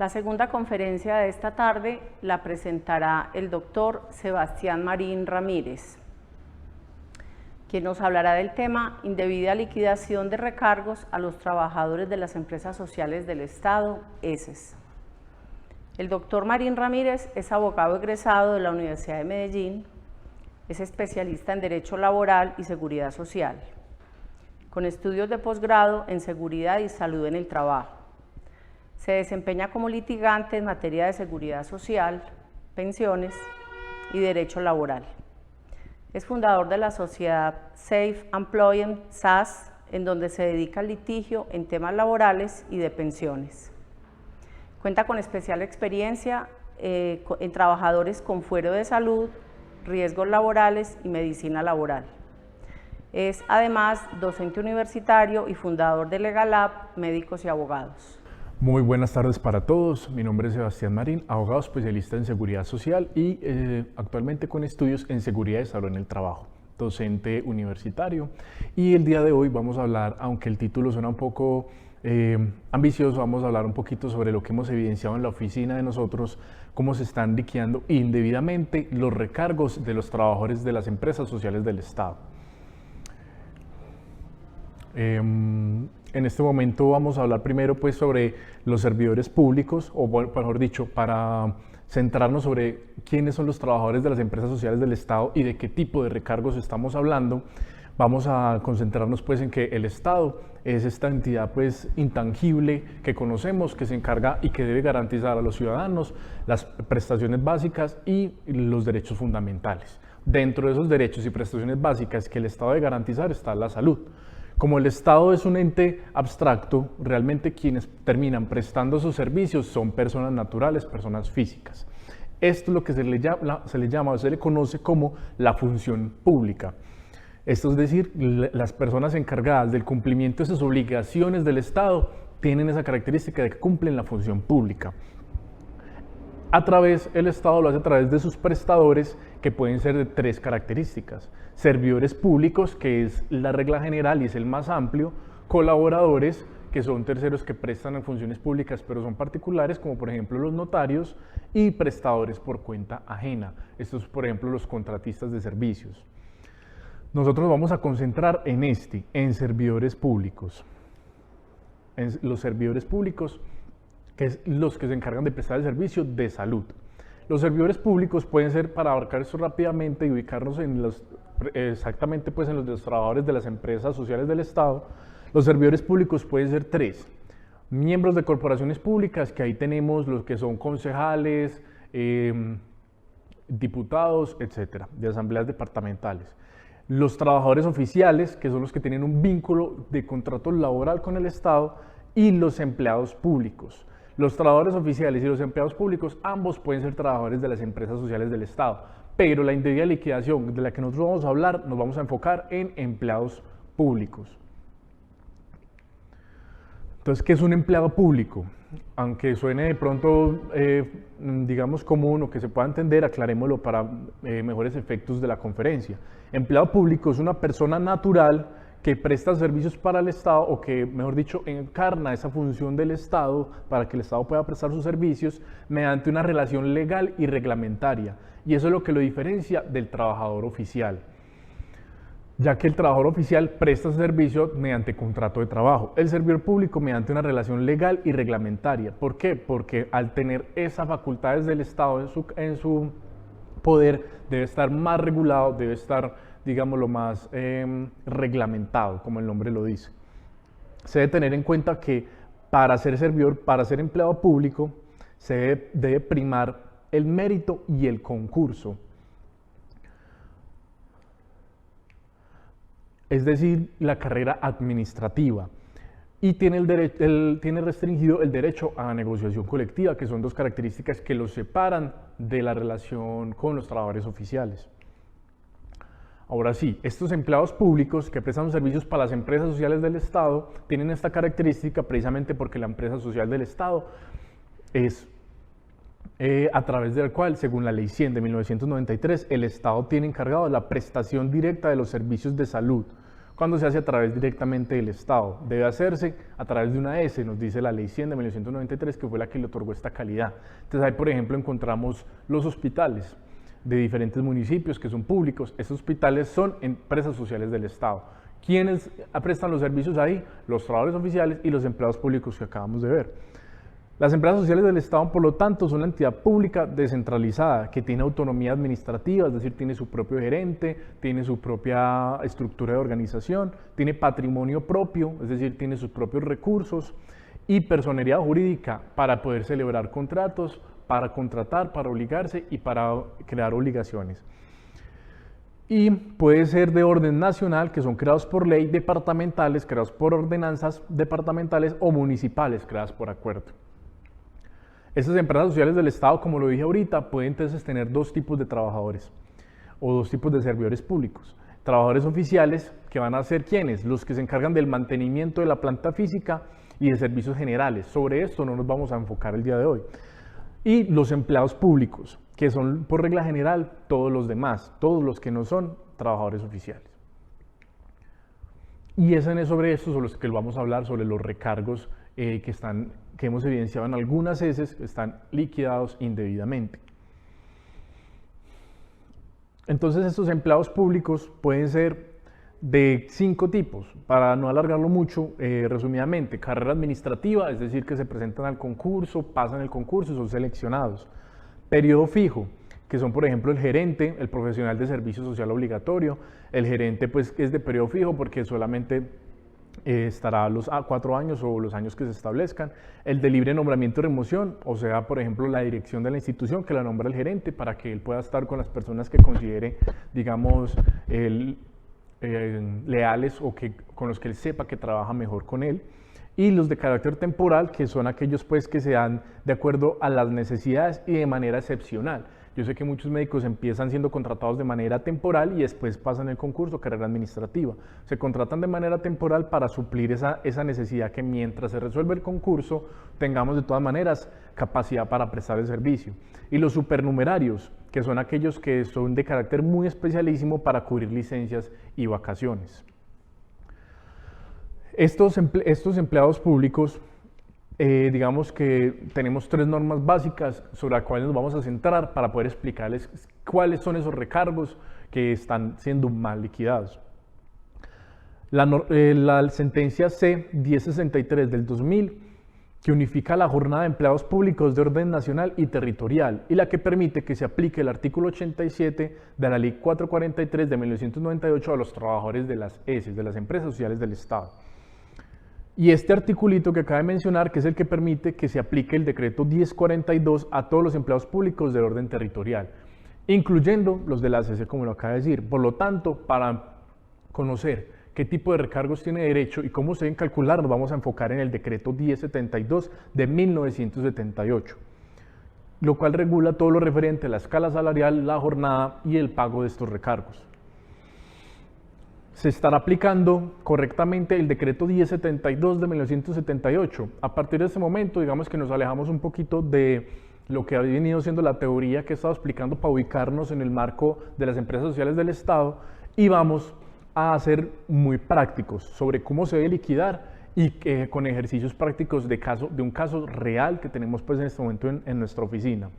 La segunda conferencia de esta tarde la presentará el doctor Sebastián Marín Ramírez, quien nos hablará del tema indebida liquidación de recargos a los trabajadores de las empresas sociales del Estado, ESES. El doctor Marín Ramírez es abogado egresado de la Universidad de Medellín, es especialista en Derecho Laboral y Seguridad Social, con estudios de posgrado en Seguridad y Salud en el Trabajo. Se desempeña como litigante en materia de seguridad social, pensiones y derecho laboral. Es fundador de la sociedad Safe Employment SAS, en donde se dedica al litigio en temas laborales y de pensiones. Cuenta con especial experiencia en trabajadores con fuero de salud, riesgos laborales y medicina laboral. Es además docente universitario y fundador de Legalab, Médicos y Abogados. Muy buenas tardes para todos, mi nombre es Sebastián Marín, abogado especialista en seguridad social y actualmente con estudios en seguridad y salud en el trabajo, docente universitario. Y el día de hoy vamos a hablar, aunque el título suena un poco ambicioso, vamos a hablar un poquito sobre lo que hemos evidenciado en la oficina de nosotros, cómo se están liquidando indebidamente los recargos de los trabajadores de las empresas sociales del Estado. En este momento vamos a hablar primero pues sobre los servidores públicos, o mejor dicho, para centrarnos sobre quiénes son los trabajadores de las empresas sociales del Estado y de qué tipo de recargos estamos hablando. Vamos a concentrarnos pues en que el Estado es esta entidad pues intangible que conocemos, que se encarga y que debe garantizar a los ciudadanos las prestaciones básicas y los derechos fundamentales. Dentro de esos derechos y prestaciones básicas que el Estado debe garantizar está la salud. Como el Estado es un ente abstracto, realmente quienes terminan prestando sus servicios son personas naturales, personas físicas. Esto es lo que se le conoce como la función pública. Esto es decir, las personas encargadas del cumplimiento de sus obligaciones del Estado tienen esa característica de que cumplen la función pública. El Estado lo hace a través de sus prestadores, que pueden ser de tres características: servidores públicos, que es la regla general y es el más amplio; colaboradores, que son terceros que prestan en funciones públicas pero son particulares, como por ejemplo los notarios; y prestadores por cuenta ajena, estos por ejemplo los contratistas de servicios. Nosotros vamos a concentrar en servidores públicos. En los servidores públicos, que es los que se encargan de prestar el servicio de salud. Los servidores públicos pueden ser, para abarcar esto rápidamente y ubicarnos en exactamente pues en los trabajadores de las empresas sociales del Estado, los servidores públicos pueden ser tres: miembros de corporaciones públicas, que ahí tenemos los que son concejales, diputados, etcétera, de asambleas departamentales; los trabajadores oficiales, que son los que tienen un vínculo de contrato laboral con el Estado; y los empleados públicos. Los trabajadores oficiales y los empleados públicos, ambos pueden ser trabajadores de las empresas sociales del Estado, pero la indebida liquidación de la que nosotros vamos a hablar, nos vamos a enfocar en empleados públicos. Entonces, ¿qué es un empleado público? Aunque suene de pronto, digamos, común o que se pueda entender, aclarémoslo para mejores efectos de la conferencia. Empleado público es una persona natural que presta servicios para el Estado, o que, mejor dicho, encarna esa función del Estado para que el Estado pueda prestar sus servicios mediante una relación legal y reglamentaria. Y eso es lo que lo diferencia del trabajador oficial, ya que el trabajador oficial presta servicio mediante contrato de trabajo, el servidor público mediante una relación legal y reglamentaria. ¿Por qué? Porque al tener esas facultades del Estado en su poder, debe estar más regulado, debe estar, digamos, lo más reglamentado, como el nombre lo dice. Se debe tener en cuenta que para ser servidor, para ser empleado público, se debe primar el mérito y el concurso. Es decir, la carrera administrativa. Y tiene restringido el derecho a la negociación colectiva, que son dos características que los separan de la relación con los trabajadores oficiales. Ahora sí, estos empleados públicos que prestan servicios para las empresas sociales del Estado tienen esta característica precisamente porque la empresa social del Estado es a través del cual, según la Ley 100 de 1993, el Estado tiene encargado la prestación directa de los servicios de salud, cuando se hace a través directamente del Estado. Debe hacerse a través de una ES, nos dice la Ley 100 de 1993, que fue la que le otorgó esta calidad. Entonces ahí, por ejemplo, encontramos los hospitales de diferentes municipios que son públicos. Estos hospitales son empresas sociales del Estado. ¿Quiénes prestan los servicios ahí? Los trabajadores oficiales y los empleados públicos que acabamos de ver. Las empresas sociales del Estado, por lo tanto, son una entidad pública descentralizada que tiene autonomía administrativa, es decir, tiene su propio gerente, tiene su propia estructura de organización, tiene patrimonio propio, es decir, tiene sus propios recursos y personería jurídica para poder celebrar contratos, para contratar, para obligarse y para crear obligaciones. Y puede ser de orden nacional, que son creados por ley, departamentales, creados por ordenanzas departamentales o municipales, creadas por acuerdo. Estas empresas sociales del Estado, como lo dije ahorita, pueden entonces tener dos tipos de trabajadores o dos tipos de servidores públicos. Trabajadores oficiales, que van a ser ¿quiénes? Los que se encargan del mantenimiento de la planta física y de servicios generales. Sobre esto no nos vamos a enfocar el día de hoy. Y los empleados públicos, que son por regla general todos los demás, todos los que no son trabajadores oficiales. Y es sobre esto sobre los que vamos a hablar, sobre los recargos que hemos evidenciado en algunas ESES que están liquidados indebidamente. Entonces estos empleados públicos pueden ser de 5 tipos, para no alargarlo mucho, resumidamente: carrera administrativa, es decir, que se presentan al concurso, pasan el concurso y son seleccionados. Periodo fijo, que son por ejemplo el gerente, el profesional de servicio social obligatorio. El gerente pues es de periodo fijo porque solamente estará los 4 años o los años que se establezcan. El de libre nombramiento y remoción, o sea, por ejemplo, la dirección de la institución que la nombra el gerente para que él pueda estar con las personas que considere, digamos, leales o con los que él sepa que trabaja mejor con él. Y los de carácter temporal, que son aquellos pues que se dan de acuerdo a las necesidades y de manera excepcional. Yo sé que muchos médicos empiezan siendo contratados de manera temporal y después pasan el concurso, carrera administrativa. Se contratan de manera temporal para suplir esa necesidad, que mientras se resuelve el concurso tengamos de todas maneras capacidad para prestar el servicio. Y los supernumerarios, que son aquellos que son de carácter muy especialísimo para cubrir licencias y vacaciones. Estos empleados públicos, digamos que tenemos 3 normas básicas sobre las cuales nos vamos a centrar para poder explicarles cuáles son esos recargos que están siendo mal liquidados. La sentencia C-1063 del 2000, que unifica la jornada de empleados públicos de orden nacional y territorial, y la que permite que se aplique el artículo 87 de la Ley 443 de 1998 a los trabajadores de las ESES, de las empresas sociales del Estado. Y este articulito que acaba de mencionar, que es el que permite que se aplique el decreto 1042 a todos los empleados públicos de orden territorial, incluyendo los de la ESES, como lo acaba de decir. Por lo tanto, para conocer qué tipo de recargos tiene derecho y cómo se deben calcular, nos vamos a enfocar en el decreto 1072 de 1978, lo cual regula todo lo referente a la escala salarial, la jornada y el pago de estos recargos. Se estará aplicando correctamente el decreto 1072 de 1978. A partir de este momento, digamos que nos alejamos un poquito de lo que ha venido siendo la teoría que he estado explicando para ubicarnos en el marco de las empresas sociales del Estado, y vamos a ser muy prácticos sobre cómo se debe liquidar y con ejercicios prácticos de un caso real que tenemos pues en este momento en nuestra oficina.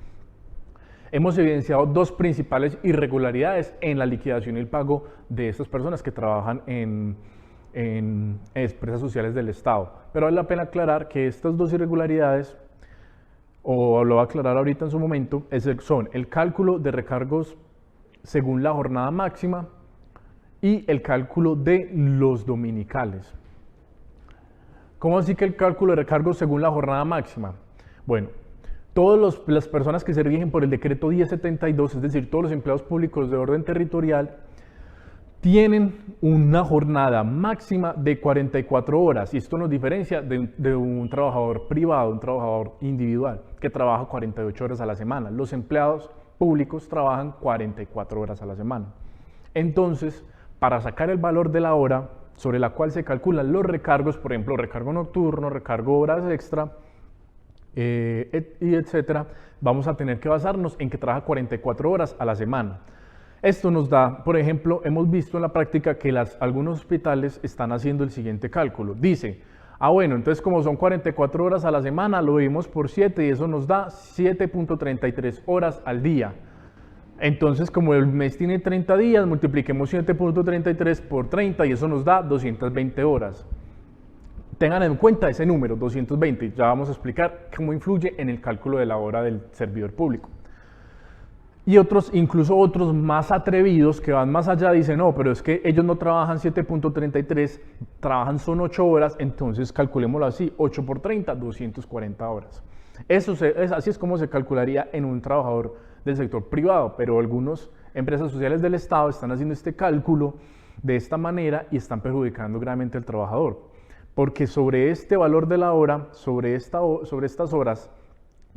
Hemos evidenciado 2 principales irregularidades en la liquidación y el pago de estas personas que trabajan en empresas sociales del Estado. Pero vale la pena aclarar que estas 2 irregularidades, o lo voy a aclarar ahorita en su momento, son el cálculo de recargos según la jornada máxima y el cálculo de los dominicales. ¿Cómo así que el cálculo de recargos según la jornada máxima? Bueno, todas las personas que se rigen por el decreto 1072, es decir, todos los empleados públicos de orden territorial, tienen una jornada máxima de 44 horas, y esto nos diferencia de un trabajador privado, un trabajador individual, que trabaja 48 horas a la semana. Los empleados públicos trabajan 44 horas a la semana. Entonces, para sacar el valor de la hora sobre la cual se calculan los recargos, por ejemplo, recargo nocturno, recargo horas extra, y etcétera, vamos a tener que basarnos en que trabaja 44 horas a la semana. Esto nos da, por ejemplo, hemos visto en la práctica que algunos hospitales están haciendo el siguiente cálculo. Dice, bueno, entonces como son 44 horas a la semana, lo dividimos por 7 y eso nos da 7.33 horas al día. Entonces, como el mes tiene 30 días, multipliquemos 7.33 por 30 y eso nos da 220 horas. Tengan en cuenta ese número, 220. Ya vamos a explicar cómo influye en el cálculo de la hora del servidor público. Y otros, incluso otros más atrevidos que van más allá, dicen, no, pero es que ellos no trabajan 7.33, trabajan son 8 horas, entonces calculémoslo así, 8 por 30, 240 horas. Así es como se calcularía en un trabajador del sector privado, pero algunas empresas sociales del Estado están haciendo este cálculo de esta manera y están perjudicando gravemente al trabajador, porque sobre este valor de la hora, sobre estas horas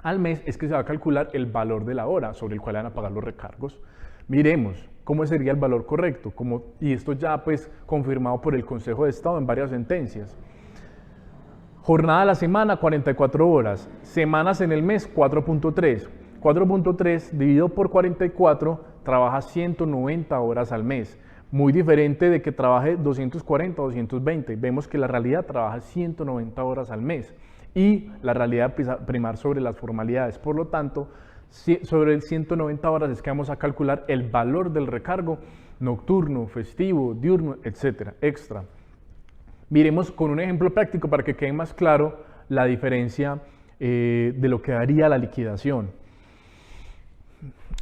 al mes, es que se va a calcular el valor de la hora sobre el cual van a pagar los recargos. Miremos cómo sería el valor correcto, y esto ya pues confirmado por el Consejo de Estado en varias sentencias. Jornada a la semana, 44 horas. Semanas en el mes, 4.3. 4.3 dividido por 44, trabaja 190 horas al mes. Muy diferente de que trabaje 240 o 220. Vemos que la realidad trabaja 190 horas al mes. Y la realidad primar sobre las formalidades. Por lo tanto, sobre el 190 horas es que vamos a calcular el valor del recargo nocturno, festivo, diurno, etcétera, extra. Miremos con un ejemplo práctico para que quede más claro la diferencia de lo que daría la liquidación.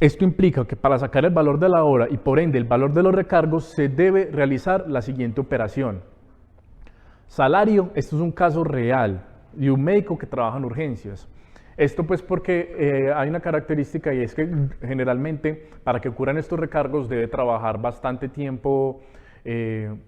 Esto implica que para sacar el valor de la hora y por ende el valor de los recargos se debe realizar la siguiente operación. Salario, esto es un caso real de un médico que trabaja en urgencias. Esto pues porque hay una característica y es que generalmente para que ocurran estos recargos debe trabajar bastante tiempo,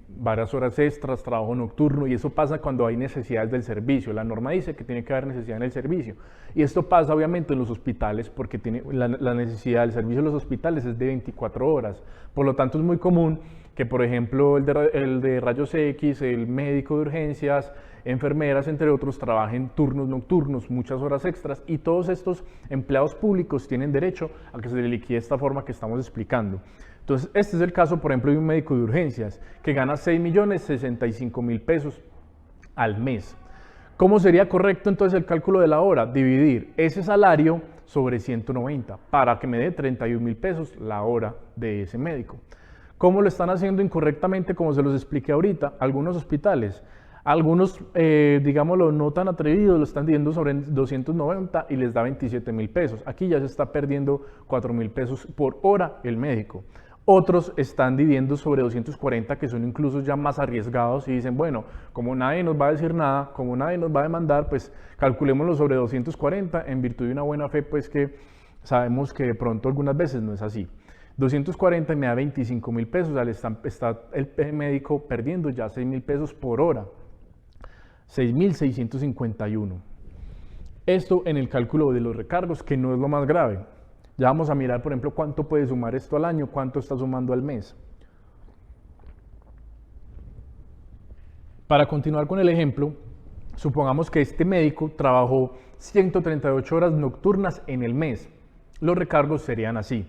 varias horas extras, trabajo nocturno, y eso pasa cuando hay necesidades del servicio. La norma dice que tiene que haber necesidad en el servicio, y esto pasa obviamente en los hospitales porque la necesidad del servicio en los hospitales es de 24 horas. Por lo tanto es muy común que, por ejemplo, el de rayos X, el médico de urgencias, enfermeras, entre otros, trabajen turnos nocturnos, muchas horas extras, y todos estos empleados públicos tienen derecho a que se les liquide de esta forma que estamos explicando. Entonces, este es el caso, por ejemplo, de un médico de urgencias que gana 6.065.000 pesos al mes. ¿Cómo sería correcto entonces el cálculo de la hora? Dividir ese salario sobre 190 para que me dé 31.000 pesos la hora de ese médico. ¿Cómo lo están haciendo incorrectamente? Como se los expliqué ahorita, algunos hospitales. Algunos, digámoslo, no tan atrevidos, lo están dividiendo sobre 290 y les da 27.000 pesos. Aquí ya se está perdiendo 4.000 pesos por hora el médico. Otros están dividiendo sobre 240, que son incluso ya más arriesgados y dicen, bueno, como nadie nos va a decir nada, como nadie nos va a demandar, pues calculémoslo sobre 240 en virtud de una buena fe, pues que sabemos que de pronto algunas veces no es así. 240 me da 25.000 pesos, o sea, está el médico perdiendo ya 6.000 pesos por hora. 6.651. Esto en el cálculo de los recargos, que no es lo más grave. Ya vamos a mirar, por ejemplo, cuánto puede sumar esto al año, cuánto está sumando al mes. Para continuar con el ejemplo, supongamos que este médico trabajó 138 horas nocturnas en el mes. Los recargos serían así.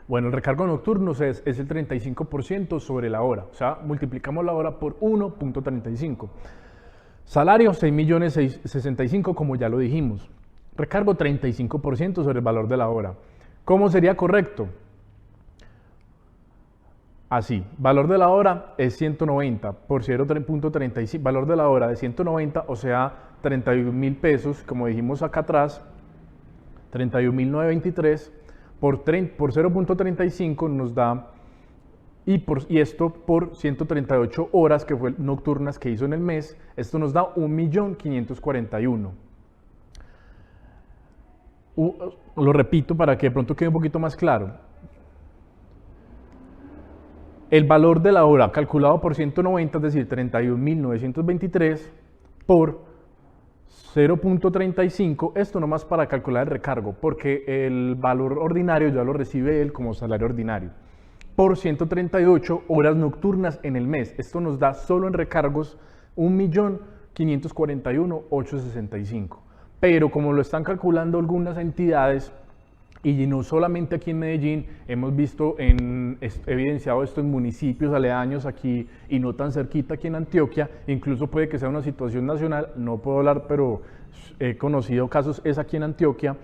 Bueno, el recargo nocturno es el 35% sobre la hora, o sea, multiplicamos la hora por 1.35. Salario 6.065.000, como ya lo dijimos. Recargo 35% sobre el valor de la hora. ¿Cómo sería correcto? Así, valor de la hora es 190 por 0.35, valor de la hora de 190, o sea, 31.000 pesos, como dijimos acá atrás, 31.923 por 0.35 nos da, y esto por 138 horas que fue nocturnas que hizo en el mes, esto nos da 1.541.000. Lo repito para que de pronto quede un poquito más claro. El valor de la hora calculado por 190, es decir, 31.923 por 0.35, esto nomás para calcular el recargo, porque el valor ordinario ya lo recibe él como salario ordinario, por 138 horas nocturnas en el mes. Esto nos da solo en recargos 1.541.865. Pero como lo están calculando algunas entidades Y no solamente aquí en Medellín, hemos visto evidenciado esto en municipios aledaños aquí y no tan cerquita aquí en Antioquia, incluso puede que sea una situación nacional, no puedo hablar, pero he conocido casos, es aquí en Antioquia.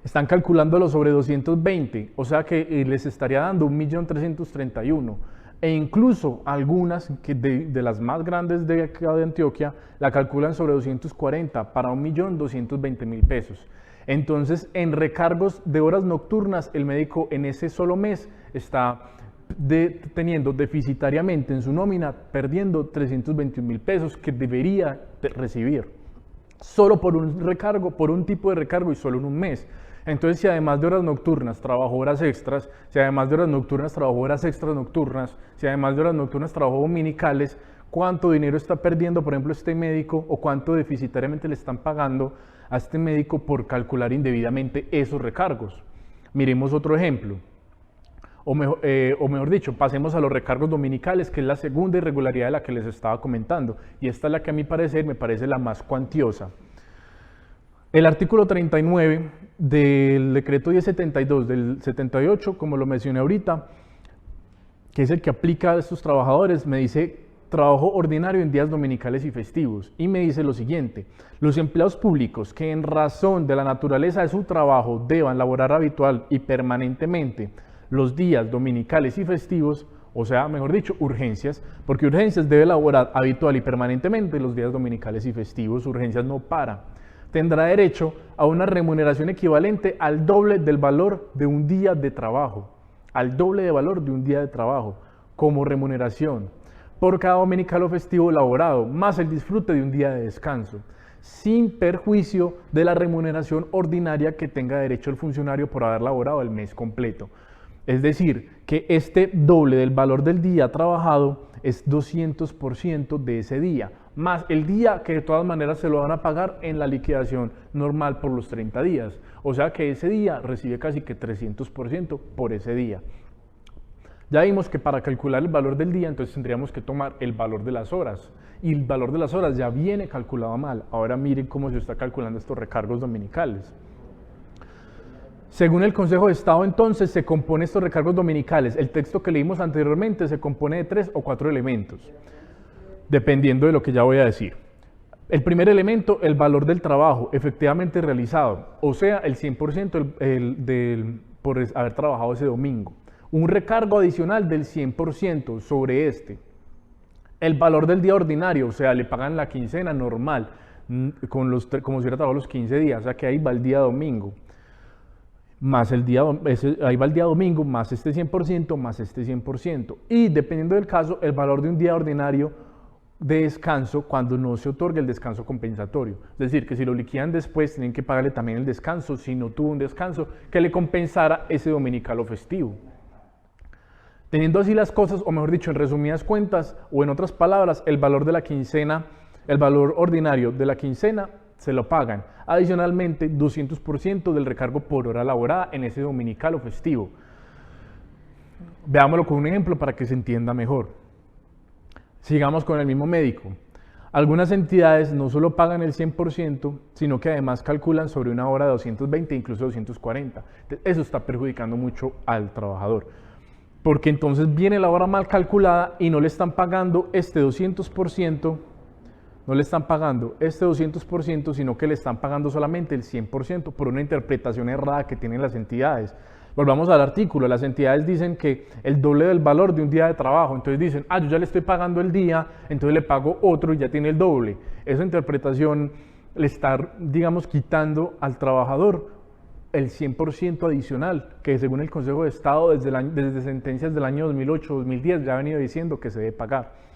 Están calculándolo sobre 220, o sea que les estaría dando 1.331.000. E incluso algunas que de las más grandes de acá de Antioquia la calculan sobre 240 para 1.220.000 pesos. Entonces, en recargos de horas nocturnas, el médico en ese solo mes está teniendo deficitariamente en su nómina, perdiendo 321.000 pesos que debería recibir, solo por un recargo, por un tipo de recargo y solo en un mes. Entonces, si además de horas nocturnas trabajo horas extras, si además de horas nocturnas trabajo horas extras nocturnas, si además de horas nocturnas trabajo dominicales, ¿cuánto dinero está perdiendo, por ejemplo, este médico o cuánto deficitariamente le están pagando a este médico por calcular indebidamente esos recargos? Miremos otro ejemplo. O mejor dicho, pasemos a los recargos dominicales, que es la segunda irregularidad de la que les estaba comentando. Y esta es la que a mi parecer me parece la más cuantiosa. El artículo 39 del decreto 1072 del 78, como lo mencioné ahorita, que es el que aplica a estos trabajadores, me dice trabajo ordinario en días dominicales y festivos. Y me dice lo siguiente: los empleados públicos que en razón de la naturaleza de su trabajo deban laborar habitual y permanentemente los días dominicales y festivos, o sea, mejor dicho, urgencias, porque urgencias debe laborar habitual y permanentemente los días dominicales y festivos, urgencias no para, tendrá derecho a una remuneración equivalente al doble del valor de un día de trabajo, al doble de valor de un día de trabajo, como remuneración, por cada dominical o festivo laborado, más el disfrute de un día de descanso, sin perjuicio de la remuneración ordinaria que tenga derecho el funcionario por haber laborado el mes completo. Es decir, que este doble del valor del día trabajado es 200% de ese día, más el día que de todas maneras se lo van a pagar en la liquidación normal por los 30 días. O sea que ese día recibe casi que 300% por ese día. Ya vimos que para calcular el valor del día, entonces tendríamos que tomar el valor de las horas. Y el valor de las horas ya viene calculado mal. Ahora miren cómo se está calculando estos recargos dominicales. Según el Consejo de Estado, entonces, se compone estos recargos dominicales. El texto que leímos anteriormente se compone de 3 o 4 elementos, dependiendo de lo que ya voy a decir. El primer elemento, el valor del trabajo efectivamente realizado, o sea, el 100% por haber trabajado ese domingo. Un recargo adicional del 100% sobre este. El valor del día ordinario, o sea, le pagan la quincena normal, como si hubiera trabajado los 15 días, o sea que ahí va el día domingo. Más ahí va el día domingo, más este 100%, más este 100%. Y dependiendo del caso, el valor de un día ordinario de descanso cuando no se otorga el descanso compensatorio. Es decir, que si lo liquidan después, tienen que pagarle también el descanso, si no tuvo un descanso, que le compensara ese dominical o festivo. Teniendo así las cosas, o mejor dicho, en resumidas cuentas, o en otras palabras, el valor de la quincena, el valor ordinario de la quincena, se lo pagan. Adicionalmente, 200% del recargo por hora laborada en ese dominical o festivo. Veámoslo con un ejemplo para que se entienda mejor. Sigamos con el mismo médico. Algunas entidades no solo pagan el 100%, sino que además calculan sobre una hora de 220, incluso 240. Eso está perjudicando mucho al trabajador, porque entonces viene la hora mal calculada y no le están pagando este 200%, no le están pagando este 200%, sino que le están pagando solamente el 100% por una interpretación errada que tienen las entidades. Volvamos al artículo, las entidades dicen que el doble del valor de un día de trabajo, entonces dicen, yo ya le estoy pagando el día, entonces le pago otro y ya tiene el doble. Esa interpretación le está, digamos, quitando al trabajador el 100% adicional, que según el Consejo de Estado, desde sentencias del año 2008-2010 ya ha venido diciendo que se debe pagar.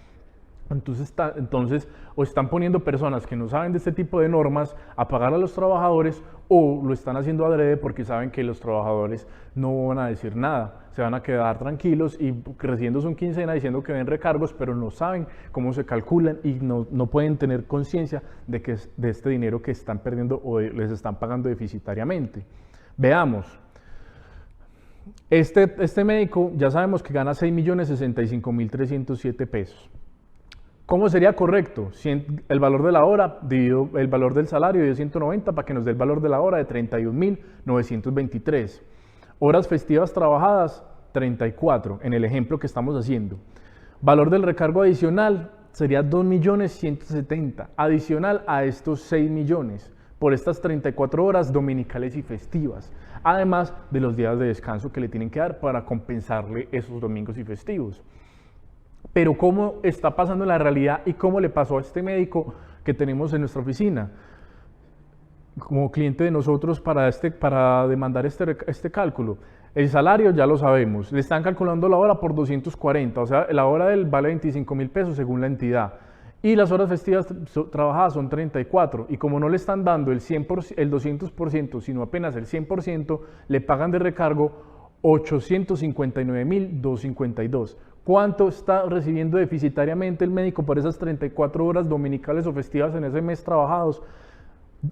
Entonces, o están poniendo personas que no saben de este tipo de normas a pagar a los trabajadores, o lo están haciendo adrede porque saben que los trabajadores no van a decir nada, se van a quedar tranquilos y recibiendo su quincena diciendo que ven recargos, pero no saben cómo se calculan y no pueden tener conciencia de este dinero que están perdiendo o les están pagando deficitariamente. Veamos. Este médico ya sabemos que gana 6.065.307 pesos. ¿Cómo sería correcto? El valor de la hora dividido el valor del salario de 190 para que nos dé el valor de la hora de 31.923. Horas festivas trabajadas, 34, en el ejemplo que estamos haciendo. Valor del recargo adicional sería 2.170.000, adicional a estos 6 millones, por estas 34 horas dominicales y festivas, además de los días de descanso que le tienen que dar para compensarle esos domingos y festivos. Pero ¿cómo está pasando en la realidad y cómo le pasó a este médico que tenemos en nuestra oficina? Como cliente de nosotros para demandar este cálculo. El salario ya lo sabemos, le están calculando la hora por 240, o sea, la hora del vale 25.000 pesos según la entidad. Y las horas festivas trabajadas son 34, y como no le están dando el 200%, sino apenas el 100%, le pagan de recargo 859.252. ¿Cuánto está recibiendo deficitariamente el médico por esas 34 horas dominicales o festivas en ese mes trabajados?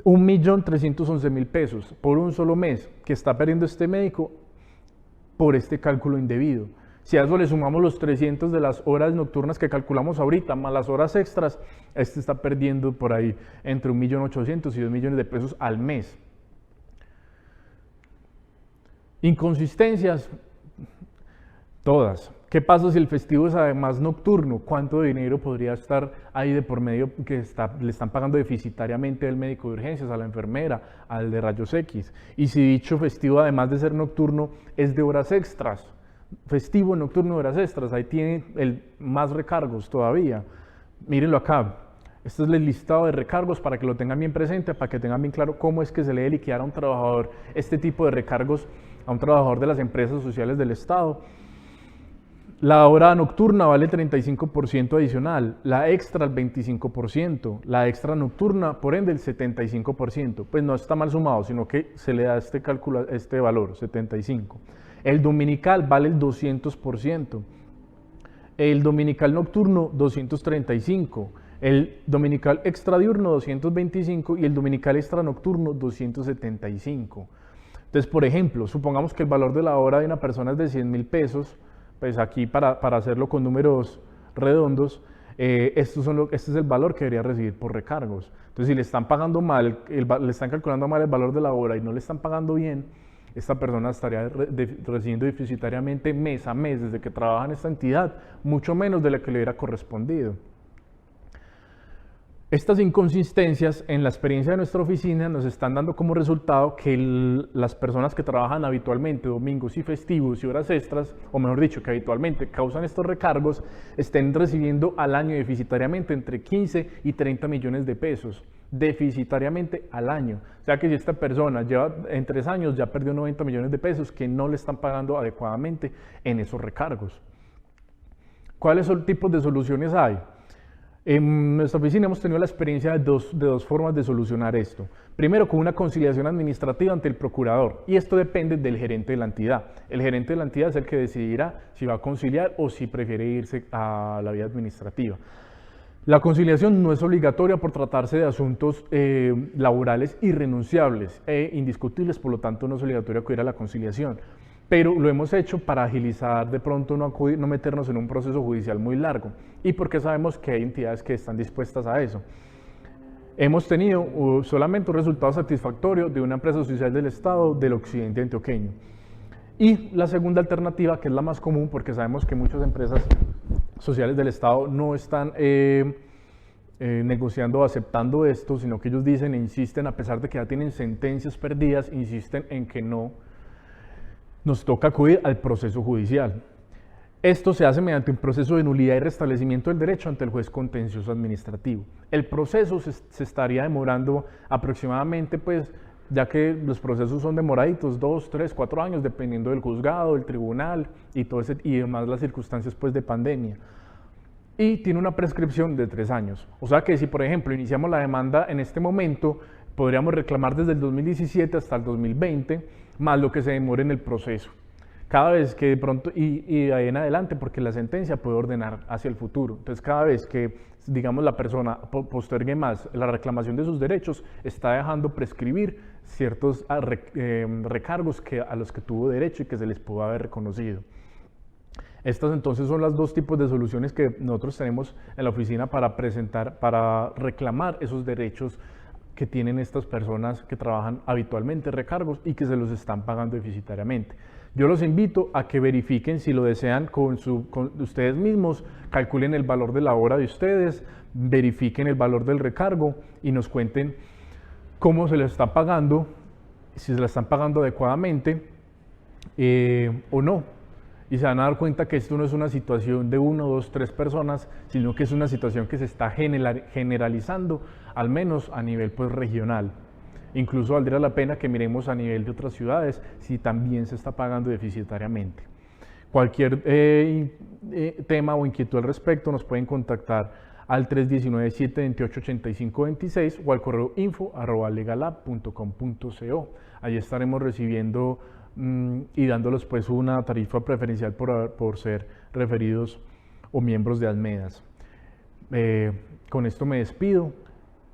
1.311.000 pesos por un solo mes que está perdiendo este médico por este cálculo indebido. Si a eso le sumamos los 300 de las horas nocturnas que calculamos ahorita, más las horas extras, este está perdiendo por ahí entre 1.800.000 y 2 millones de pesos al mes. Inconsistencias, todas. ¿Qué pasa si el festivo es además nocturno? ¿Cuánto dinero podría estar ahí de por medio que le están pagando deficitariamente al médico de urgencias, a la enfermera, al de rayos X? Y si dicho festivo, además de ser nocturno, es de horas extras, festivo nocturno de horas extras, ahí tiene más recargos todavía. Mírenlo acá. Este es el listado de recargos para que lo tengan bien presente, para que tengan bien claro cómo es que se le debe liquidar a un trabajador este tipo de recargos a un trabajador de las empresas sociales del Estado. La hora nocturna vale 35% adicional, la extra el 25%, la extra nocturna por ende el 75%. Pues no está mal sumado, sino que se le da este valor, 75%. El dominical vale el 200%, el dominical nocturno 235%, el dominical extra diurno 225% y el dominical extra nocturno 275%. Entonces, por ejemplo, supongamos que el valor de la hora de una persona es de 100.000 pesos, pues aquí para hacerlo con números redondos, este es el valor que debería recibir por recargos. Entonces, si le están pagando mal, le están calculando mal el valor de la hora y no le están pagando bien, esta persona estaría recibiendo deficitariamente mes a mes desde que trabaja en esta entidad, mucho menos de la que le hubiera correspondido. Estas inconsistencias en la experiencia de nuestra oficina nos están dando como resultado que las personas que trabajan habitualmente domingos y festivos y horas extras, o mejor dicho, que habitualmente causan estos recargos, estén recibiendo al año deficitariamente entre 15 y 30 millones de pesos, deficitariamente al año. O sea que si esta persona lleva en 3 años ya perdió 90 millones de pesos que no le están pagando adecuadamente en esos recargos. ¿Cuáles son tipos de soluciones hay? En nuestra oficina hemos tenido la experiencia de dos formas de solucionar esto. Primero, con una conciliación administrativa ante el procurador, y esto depende del gerente de la entidad. El gerente de la entidad es el que decidirá si va a conciliar o si prefiere irse a la vía administrativa. La conciliación no es obligatoria por tratarse de asuntos laborales irrenunciables e indiscutibles, por lo tanto no es obligatorio acudir a la conciliación. Pero lo hemos hecho para agilizar, de pronto no meternos en un proceso judicial muy largo y porque sabemos que hay entidades que están dispuestas a eso. Hemos tenido solamente un resultado satisfactorio de una empresa social del Estado del occidente antioqueño. Y la segunda alternativa, que es la más común, porque sabemos que muchas empresas sociales del Estado no están negociando o aceptando esto, sino que ellos dicen e insisten, a pesar de que ya tienen sentencias perdidas, insisten en que no nos toca acudir al proceso judicial. Esto se hace mediante un proceso de nulidad y restablecimiento del derecho ante el juez contencioso administrativo. El proceso se estaría demorando aproximadamente, pues, ya que los procesos son demoraditos, 2, 3, 4 años, dependiendo del juzgado, del tribunal y demás las circunstancias, pues, de pandemia. Y tiene una prescripción de 3 años. O sea que si, por ejemplo, iniciamos la demanda en este momento, podríamos reclamar desde el 2017 hasta el 2020, más lo que se demore en el proceso. Cada vez que de pronto, y de ahí en adelante, porque la sentencia puede ordenar hacia el futuro. Entonces, cada vez que, digamos, la persona postergue más la reclamación de sus derechos, está dejando prescribir ciertos recargos a los que tuvo derecho y que se les pudo haber reconocido. Estas entonces son los dos tipos de soluciones que nosotros tenemos en la oficina para presentar, para reclamar esos derechos que tienen estas personas que trabajan habitualmente recargos y que se los están pagando deficitariamente. Yo los invito a que verifiquen, si lo desean, con ustedes mismos, calculen el valor de la hora de ustedes, verifiquen el valor del recargo y nos cuenten cómo se les está pagando, si se la están pagando adecuadamente o no. Y se van a dar cuenta que esto no es una situación de 1, 2, 3 personas, sino que es una situación que se está generalizando, al menos a nivel pues, regional. Incluso valdría la pena que miremos a nivel de otras ciudades si también se está pagando deficitariamente. Cualquier tema o inquietud al respecto nos pueden contactar al 319-728-8526 o al correo info@legalab.com.co. Allí estaremos recibiendo y dándoles pues una tarifa preferencial por ser referidos o miembros de Almedas. Con esto me despido,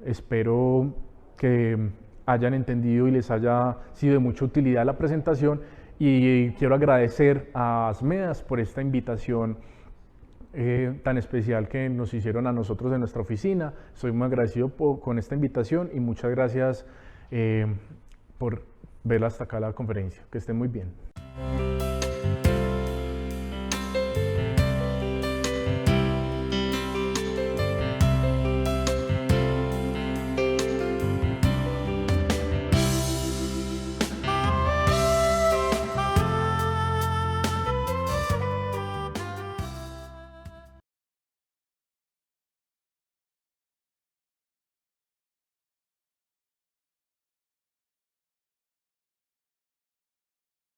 espero que hayan entendido y les haya sido de mucha utilidad la presentación y quiero agradecer a Asmedas por esta invitación tan especial que nos hicieron a nosotros en nuestra oficina. Soy muy agradecido con esta invitación y muchas gracias por ver hasta acá la conferencia. Que estén muy bien.